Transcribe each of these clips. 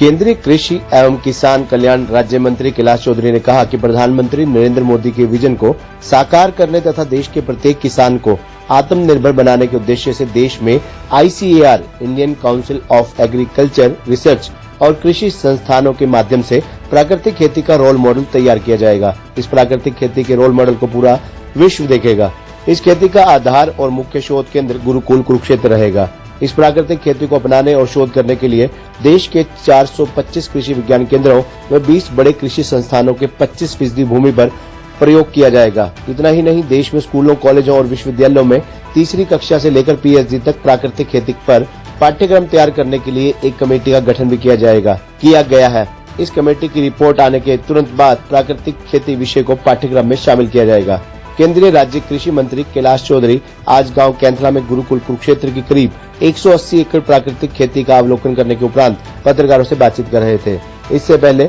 केंद्रीय कृषि एवं किसान कल्याण राज्य मंत्री कैलाश चौधरी ने कहा कि प्रधानमंत्री नरेंद्र मोदी के विजन को साकार करने तथा देश के प्रत्येक किसान को आत्मनिर्भर बनाने के उद्देश्य से देश में ICAR Indian council of agriculture research और कृषि संस्थानों के माध्यम से प्राकृतिक खेती का रोल मॉडल तैयार किया जाएगा। इस प्राकृतिक खेती के रोल मॉडल को पूरा विश्व देखेगा। इस खेती का आधार और मुख्य शोध केंद्र गुरुकुल कुरुक्षेत्र रहेगा। इस प्राकृतिक खेती को अपनाने और शोध करने के लिए देश के 425 कृषि विज्ञान केंद्रों व 20 बड़े कृषि संस्थानों के 25% भूमि पर प्रयोग किया जाएगा। इतना ही नहीं, देश में स्कूलों, कॉलेजों और विश्वविद्यालयों में तीसरी कक्षा से लेकर PhD तक प्राकृतिक खेती पर पाठ्यक्रम तैयार करने के लिए एक कमेटी का गठन भी किया गया है। इस कमेटी की रिपोर्ट आने के तुरंत बाद प्राकृतिक खेती विषय को पाठ्यक्रम में शामिल किया जाएगा। केंद्रीय राज्य कृषि मंत्री कैलाश चौधरी आज गांव कैंथला में गुरुकुल कुरुक्षेत्र की करीब 180 एकड़ प्राकृतिक खेती का अवलोकन करने के उपरांत पत्रकारों से बातचीत कर रहे थे। इससे पहले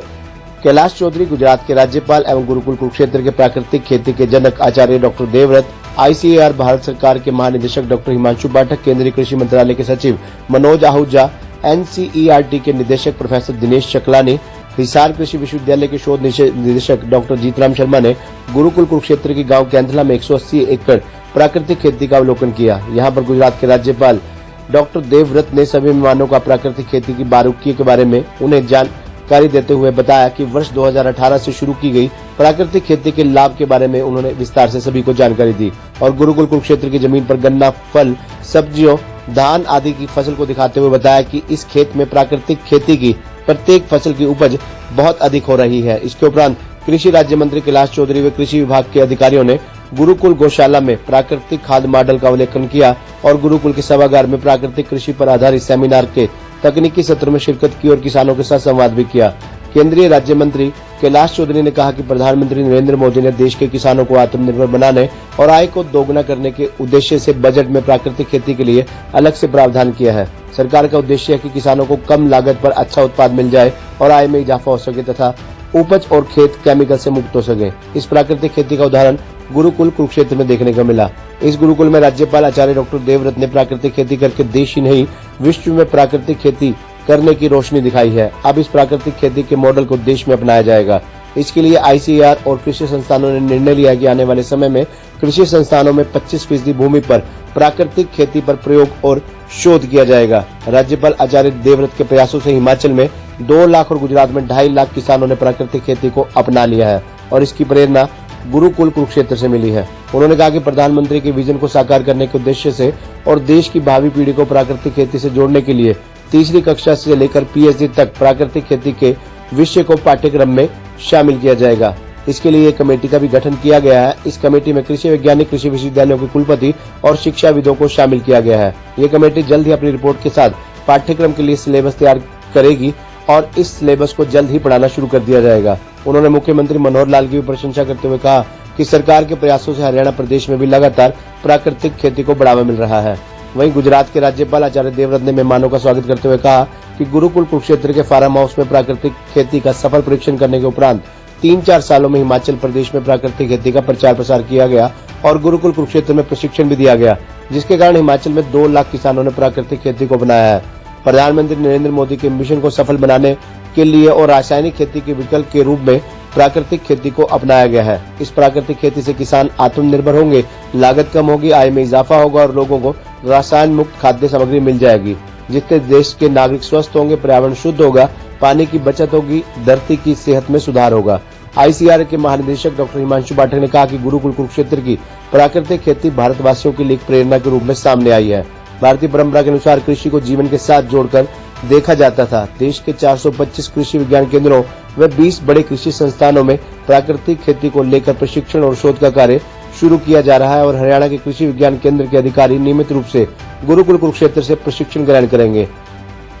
कैलाश चौधरी गुजरात के राज्यपाल एवं गुरुकुल कुरुक्षेत्र के प्राकृतिक खेती के जनक आचार्य डॉक्टर देवव्रत, ICAR भारत सरकार के महानिदेशक डॉक्टर हिमांशु पाठक, केंद्रीय कृषि मंत्रालय के सचिव मनोज आहूजा, NCERT के निदेशक प्रोफेसर दिनेश चकलानी, हिसार कृषि विश्वविद्यालय के शोध निदेशक डॉक्टर जीतराम शर्मा ने गुरुकुल कुरुक्षेत्र की गांव कैंथला में 180 एकड़ प्राकृतिक खेती का अवलोकन किया। यहां पर गुजरात के राज्यपाल डॉक्टर देवव्रत ने सभी मेहमानों का प्राकृतिक खेती की बारीकियों के बारे में उन्हें जानकारी देते हुए बताया कि वर्ष 2018 से शुरू की गई प्राकृतिक खेती के लाभ के बारे में उन्होंने विस्तार से सभी को जानकारी दी और गुरुकुल कुरुक्षेत्र की जमीन पर गन्ना, फल, सब्जियों, धान आदि की फसल को दिखाते हुए बताया कि इस खेत में प्राकृतिक खेती की प्रत्येक फसल की उपज बहुत अधिक हो रही है। इसके उपरांत कृषि राज्य मंत्री कैलाश चौधरी व कृषि विभाग के अधिकारियों ने गुरुकुल गौशाला में प्राकृतिक खाद मॉडल का अवलोकन किया और गुरुकुल के सभागार में प्राकृतिक कृषि पर आधारित सेमिनार के तकनीकी सत्र में शिरकत की और किसानों के साथ संवाद भी किया। केंद्रीय राज्य मंत्री कैलाश चौधरी ने कहा कि प्रधानमंत्री नरेंद्र मोदी ने देश के किसानों को आत्मनिर्भर बनाने और आय को दोगुना करने के उद्देश्य से बजट में प्राकृतिक खेती के लिए अलग से प्रावधान किया है। सरकार का उद्देश्य है कि किसानों को कम लागत पर अच्छा उत्पाद मिल जाए और आय में इजाफा हो सके तथा उपज और खेत केमिकल से मुक्त हो सके। इस प्राकृतिक खेती का उदाहरण गुरुकुल कुरुक्षेत्र में देखने को मिला। इस गुरुकुल में राज्यपाल आचार्य डॉक्टर देवव्रत ने प्राकृतिक खेती करके देश ही नहीं विश्व में प्राकृतिक खेती करने की रोशनी दिखाई है। अब इस प्राकृतिक खेती के मॉडल को देश में अपनाया जाएगा। इसके लिए ICAR और कृषि संस्थानों ने निर्णय लिया कि आने वाले समय में कृषि संस्थानों में 25% भूमि पर प्राकृतिक खेती पर प्रयोग और शोध किया जाएगा। राज्यपाल आचार्य देवव्रत के प्रयासों से हिमाचल में 2 लाख और गुजरात में 2.5 लाख किसानों ने प्राकृतिक खेती को अपना लिया है और इसकी प्रेरणा गुरुकुल कुरुक्षेत्र से मिली है। उन्होंने कहा कि प्रधानमंत्री के विजन को साकार करने के उद्देश्य से और देश की भावी पीढ़ी को प्राकृतिक खेती से जोड़ने के लिए तीसरी कक्षा से लेकर PhD तक प्राकृतिक खेती के विषय को पाठ्यक्रम में शामिल किया जाएगा। इसके लिए एक कमेटी का भी गठन किया गया है। इस कमेटी में कृषि वैज्ञानिक, कृषि विश्वविद्यालयों के कुलपति और शिक्षाविदों को शामिल किया गया है। ये कमेटी जल्द ही अपनी रिपोर्ट के साथ पाठ्यक्रम के लिए सिलेबस तैयार करेगी और इस सिलेबस को जल्द ही पढ़ाना शुरू कर दिया जाएगा। उन्होंने मुख्यमंत्री मनोहर लाल की भी प्रशंसा करते हुए कहा कि सरकार के प्रयासों से हरियाणा प्रदेश में भी लगातार प्राकृतिक खेती को बढ़ावा मिल रहा है। वहीं गुजरात के राज्यपाल आचार्य देवव्रत ने मेहमानों का स्वागत करते हुए कहा कि गुरुकुल कुरुक्षेत्र के फार्म हाउस में प्राकृतिक खेती का सफल परीक्षण करने के उपरांत 3-4 सालों में हिमाचल प्रदेश में प्राकृतिक खेती का प्रचार प्रसार किया गया और गुरुकुल कुरुक्षेत्र में प्रशिक्षण भी दिया गया, जिसके कारण हिमाचल में 2 लाख किसानों ने प्राकृतिक खेती को अपनाया है। प्रधानमंत्री नरेंद्र मोदी के मिशन को सफल बनाने के लिए और रासायनिक खेती के विकल्प के रूप में प्राकृतिक खेती को अपनाया गया है। इस प्राकृतिक खेती से किसान आत्मनिर्भर होंगे, लागत कम होगी, आय में इजाफा होगा और लोगों को रसायन मुक्त खाद्य सामग्री मिल जाएगी, जिससे देश के नागरिक स्वस्थ होंगे, पर्यावरण शुद्ध होगा, पानी की बचत होगी, धरती की सेहत में सुधार होगा। ICAR के महानिदेशक डॉक्टर हिमांशु पाठक ने कहा कि गुरुकुल कुरुक्षेत्र की प्राकृतिक खेती भारतवासियों के लिए एक प्रेरणा के रूप में सामने आई है। भारतीय परंपरा के अनुसार कृषि को जीवन के साथ जोड़कर देखा जाता था। देश के 425 कृषि विज्ञान केंद्रों व 20 बड़े कृषि संस्थानों में प्राकृतिक खेती को लेकर प्रशिक्षण और शोध का कार्य शुरू किया जा रहा है और हरियाणा के कृषि विज्ञान केंद्र के अधिकारी नियमित रूप से गुरुकुल कुरुक्षेत्र से प्रशिक्षण ग्रहण करेंगे।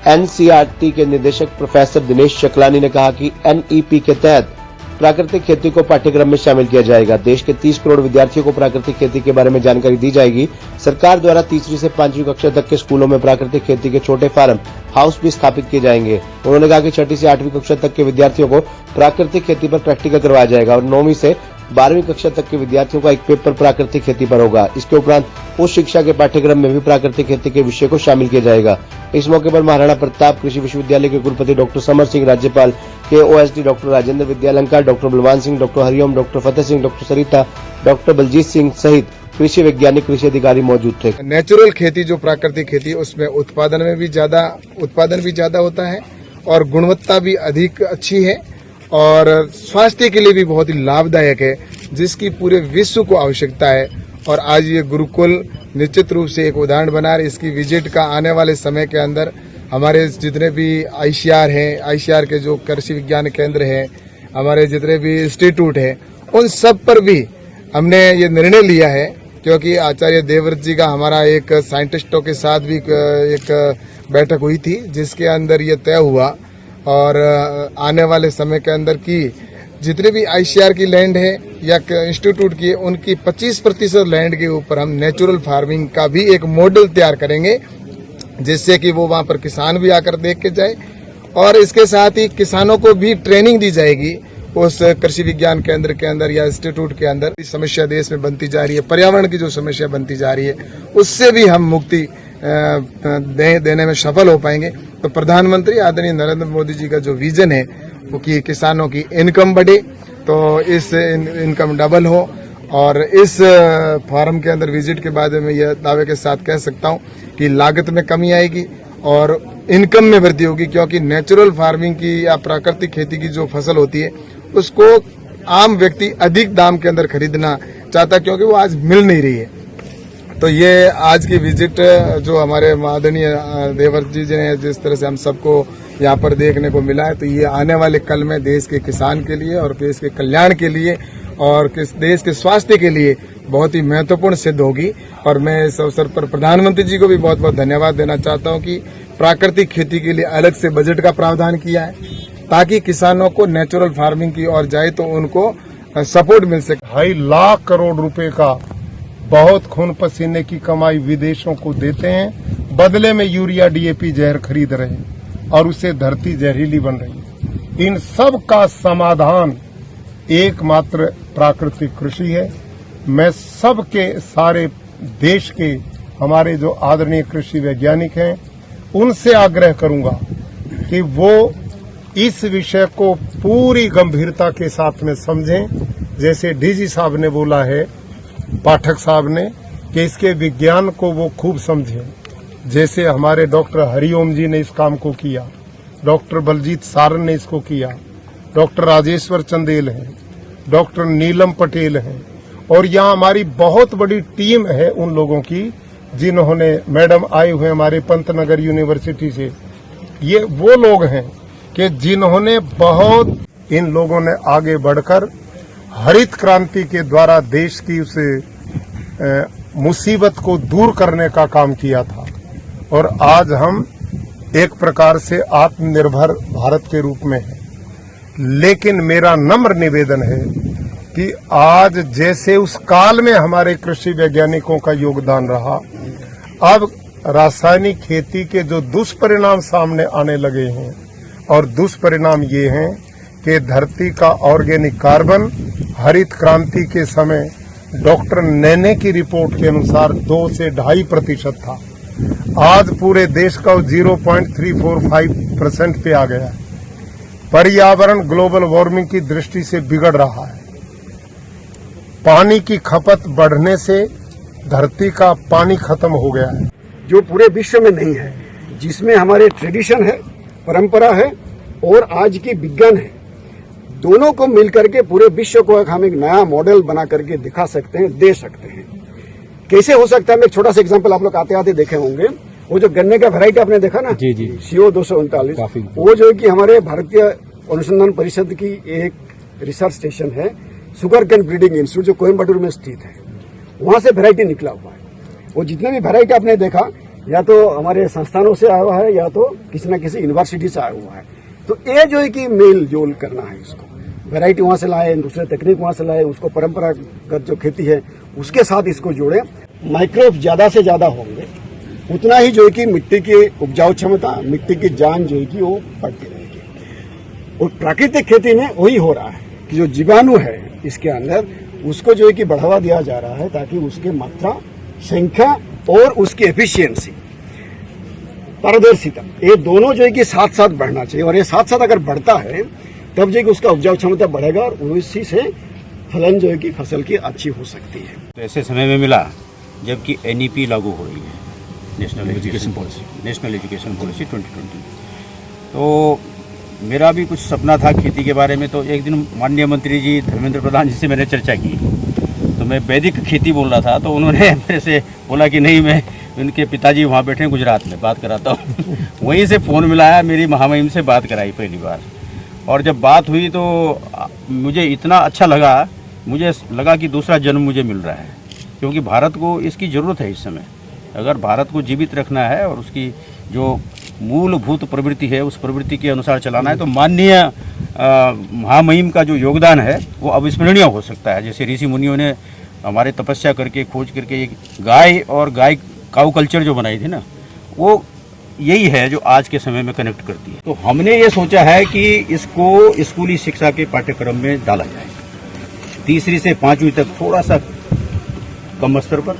NCERT के निदेशक प्रोफेसर दिनेश चकलानी ने कहा कि NEP के तहत प्राकृतिक खेती को पाठ्यक्रम में शामिल किया जाएगा। देश के 30 करोड़ विद्यार्थियों को प्राकृतिक खेती के बारे में जानकारी दी जाएगी। सरकार द्वारा तीसरी से 5वीं कक्षा तक के स्कूलों में प्राकृतिक खेती के छोटे फार्म हाउस भी स्थापित किए जाएंगे। उन्होंने कहा कि 6ठी से 8वीं कक्षा तक के विद्यार्थियों को प्राकृतिक खेती पर प्रैक्टिकल करवाया जाएगा और 9वीं से 12वीं कक्षा तक के विद्यार्थियों का एक पेपर प्राकृतिक खेती पर होगा। इसके उपरांत उच्च शिक्षा के पाठ्यक्रम में भी प्राकृतिक खेती के विषय को शामिल किया जाएगा। इस मौके पर महाराणा प्रताप कृषि विश्वविद्यालय के कुलपति डॉक्टर समर सिंह, राज्यपाल के OSD डॉक्टर राजेंद्र विद्यालंकार, doctor Balwan Singh, doctor Hariom, doctor Fateh Singh, doctor सरिता, डॉक्टर बलजीत सिंह सहित कृषि वैज्ञानिक, कृषि अधिकारी मौजूद थे। नेचुरल खेती जो प्राकृतिक खेती, उसमें उत्पादन भी ज्यादा होता है और गुणवत्ता भी अधिक अच्छी है और स्वास्थ्य के लिए भी बहुत ही लाभदायक है, जिसकी पूरे विश्व को आवश्यकता है। और आज ये गुरुकुल निश्चित रूप से एक उदाहरण बना रही। इसकी विजिट का आने वाले समय के अंदर हमारे जितने भी ICR हैं, ICR के जो कृषि विज्ञान केंद्र हैं, हमारे जितने भी इंस्टीट्यूट हैं, उन सब पर भी हमने ये निर्णय लिया है, क्योंकि आचार्य देवव्रत जी का हमारा एक साइंटिस्टों के साथ भी एक बैठक हुई थी, जिसके अंदर ये तय हुआ और आने वाले समय के अंदर की जितने भी ICR की लैंड है या इंस्टीट्यूट की, उनकी 25% लैंड के ऊपर हम नेचुरल फार्मिंग का भी एक मॉडल तैयार करेंगे, जिससे कि वो वहां पर किसान भी आकर देख के जाए और इसके साथ ही किसानों को भी ट्रेनिंग दी जाएगी उस कृषि विज्ञान केंद्र के अंदर या इंस्टीट्यूट के अंदर। समस्या देश में बनती जा रही है, पर्यावरण की जो समस्या बनती जा रही है, उससे भी हम मुक्ति देने में सफल हो पाएंगे। तो प्रधानमंत्री आदरणीय नरेंद्र मोदी जी का जो विजन है वो कि किसानों की इनकम बढ़े, तो इस इनकम डबल हो। और इस फार्म के अंदर विजिट के बाद मैं यह दावे के साथ कह सकता हूं कि लागत में कमी आएगी और इनकम में वृद्धि होगी, क्योंकि नेचुरल फार्मिंग की या प्राकृतिक खेती की जो फसल होती है उसको आम व्यक्ति अधिक दाम के अंदर खरीदना चाहता, क्योंकि वो आज मिल नहीं रही है। तो ये आज की विजिट जो हमारे आदरणीय देवव्रत जी ने जिस तरह से हम सबको यहाँ पर देखने को मिला है, तो ये आने वाले कल में देश के किसान के लिए और देश के कल्याण के लिए और देश के स्वास्थ्य के लिए बहुत ही महत्वपूर्ण सिद्ध होगी। और मैं इस अवसर पर प्रधानमंत्री जी को भी बहुत बहुत धन्यवाद देना चाहता हूँ कि प्राकृतिक खेती के लिए अलग से बजट का प्रावधान किया है, ताकि किसानों को नेचुरल फार्मिंग की ओर जाए तो उनको सपोर्ट मिल सके। 2.5 लाख करोड़ रुपए का बहुत खून पसीने की कमाई विदेशों को देते हैं, बदले में यूरिया DAP जहर खरीद रहे हैं और उससे धरती जहरीली बन रही है। इन सब का समाधान एकमात्र प्राकृतिक कृषि है। मैं सबके सारे देश के हमारे जो आदरणीय कृषि वैज्ञानिक हैं उनसे आग्रह करूंगा कि वो इस विषय को पूरी गंभीरता के साथ में समझें। जैसे DG साहब ने बोला है, पाठक साहब ने, कि इसके विज्ञान को वो खूब समझें। जैसे हमारे डॉक्टर हरिओम जी ने इस काम को किया, डॉक्टर बलजीत सारन ने इसको किया, डॉक्टर राजेश्वर चंदेल हैं, डॉक्टर नीलम पटेल हैं, और यहाँ हमारी बहुत बड़ी टीम है उन लोगों की जिन्होंने, मैडम आए हुए हमारे पंतनगर यूनिवर्सिटी से, ये वो लोग हैं कि जिन्होंने बहुत, इन लोगों ने आगे बढ़कर हरित क्रांति के द्वारा देश की उस मुसीबत को दूर करने का काम किया था और आज हम एक प्रकार से आत्मनिर्भर भारत के रूप में हैं। लेकिन मेरा नम्र निवेदन है कि आज जैसे उस काल में हमारे कृषि वैज्ञानिकों का योगदान रहा, अब रासायनिक खेती के जो दुष्परिणाम सामने आने लगे हैं, और दुष्परिणाम ये हैं कि धरती का ऑर्गेनिक कार्बन हरित क्रांति के समय डॉक्टर नेने की रिपोर्ट के अनुसार 2 से 2.5% था, आज पूरे देश का 0.345% पे आ गया है। पर्यावरण ग्लोबल वार्मिंग की दृष्टि से बिगड़ रहा है। पानी की खपत बढ़ने से धरती का पानी खत्म हो गया है, जो पूरे विश्व में नहीं है, जिसमें हमारे ट्रेडिशन है, परंपरा है और आज की विज्ञान है। दोनों को मिलकर के पूरे विश्व को हम एक नया मॉडल बना करके दिखा सकते हैं, दे सकते हैं। कैसे हो सकता है, मैं एक छोटा सा एग्जांपल, आप लोग आते आते देखे होंगे, वो जो गन्ने का वैरायटी आपने देखा ना, जी जी, CO 239, वो जो है कि हमारे भारतीय अनुसंधान परिषद की एक रिसर्च स्टेशन है, शुगर कैन ब्रीडिंग इंस्टीट्यूट, जो कोयम्बटूर में स्थित है, वहां से वैरायटी निकला हुआ है। वो जितने भी वैरायटी आपने देखा, या तो हमारे संस्थानों से आया हुआ है या तो किसी न किसी यूनिवर्सिटी से आया हुआ है। तो ये जो है कि मेल जोल करना है, इसको वैरायटी वहां से लाए, दूसरे तकनीक वहां से लाए, उसको परंपरागत जो खेती है उसके साथ इसको जोड़े। माइक्रोब ज्यादा से ज्यादा होंगे, उतना ही जो है कि मिट्टी की उपजाऊ क्षमता, मिट्टी की जान जो है कि वो बढ़ती रहेगी। और प्राकृतिक खेती में वही हो रहा है कि जो जीवाणु है, इसके अंदर, उसको जो है कि बढ़ावा दिया जा रहा है ताकि उसकी मात्रा, संख्या और उसकी एफिशिएंसी, पारदर्शिता, ये दोनों जो है कि साथ साथ बढ़ना चाहिए। और ये साथ साथ अगर बढ़ता है तब जो है कि उसका उपजाऊ क्षमता बढ़ेगा और उसी से फलन जो है कि फसल की अच्छी हो सकती है। तो ऐसे समय में मिला जबकि एनईपी लागू हो रही है, नेशनल एजुकेशन पॉलिसी 2020। तो मेरा भी कुछ सपना था खेती के बारे में। तो एक दिन माननीय मंत्री जी धर्मेंद्र प्रधान जी से मैंने चर्चा की, तो मैं वैदिक खेती बोल रहा था, तो उन्होंने मेरे से बोला कि नहीं, मैं उनके पिताजी वहाँ बैठे हैं गुजरात में, बात कराता हूँ। वहीं से फ़ोन मिलाया, मेरी महामहिम से बात कराई पहली बार। और जब बात हुई तो मुझे इतना अच्छा लगा, मुझे लगा कि दूसरा जन्म मुझे मिल रहा है, क्योंकि भारत को इसकी ज़रूरत है इस समय। अगर भारत को जीवित रखना है और उसकी जो मूलभूत प्रवृत्ति है उस प्रवृत्ति के अनुसार चलाना है, तो माननीय महामहिम का जो योगदान है वो अविस्मरणीय हो सकता है। जैसे ऋषि मुनियों ने हमारे तपस्या करके खोज करके एक गाय और काऊ कल्चर जो बनाई थी ना, वो यही है जो आज के समय में कनेक्ट करती है। तो हमने ये सोचा है कि इसको स्कूली शिक्षा के पाठ्यक्रम में डाला जाए, 3री से 5वीं तक थोड़ा सा कम स्तर पर,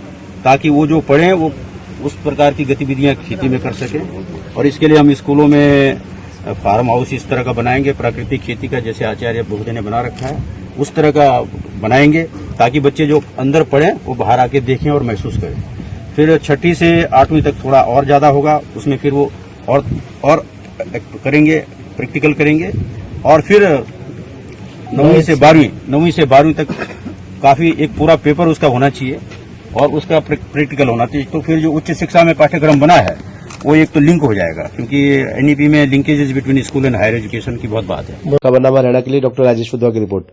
ताकि वो जो पढ़ें वो उस प्रकार की गतिविधियां खेती में कर सकें। और इसके लिए हम स्कूलों में फार्म हाउस इस तरह का बनाएंगे, प्राकृतिक खेती का जैसे आचार्य महोदय ने बना रखा है उस तरह का बनाएंगे, ताकि बच्चे जो अंदर पढ़ें वो बाहर आके देखें और महसूस करें। फिर 6ठी से 8वीं तक थोड़ा और ज़्यादा होगा, उसमें फिर वो और करेंगे, प्रैक्टिकल करेंगे। और फिर 9वीं से 12वीं तक काफ़ी एक पूरा पेपर उसका होना चाहिए और उसका प्रैक्टिकल होना चाहिए। तो फिर जो उच्च शिक्षा में पाठ्यक्रम बना है वो एक तो लिंक हो जाएगा, क्योंकि एनईपी में linkages between school and higher education की बहुत बात है। खबरनामा हरियाणा के लिए डॉक्टर राजेश वधवा की रिपोर्ट।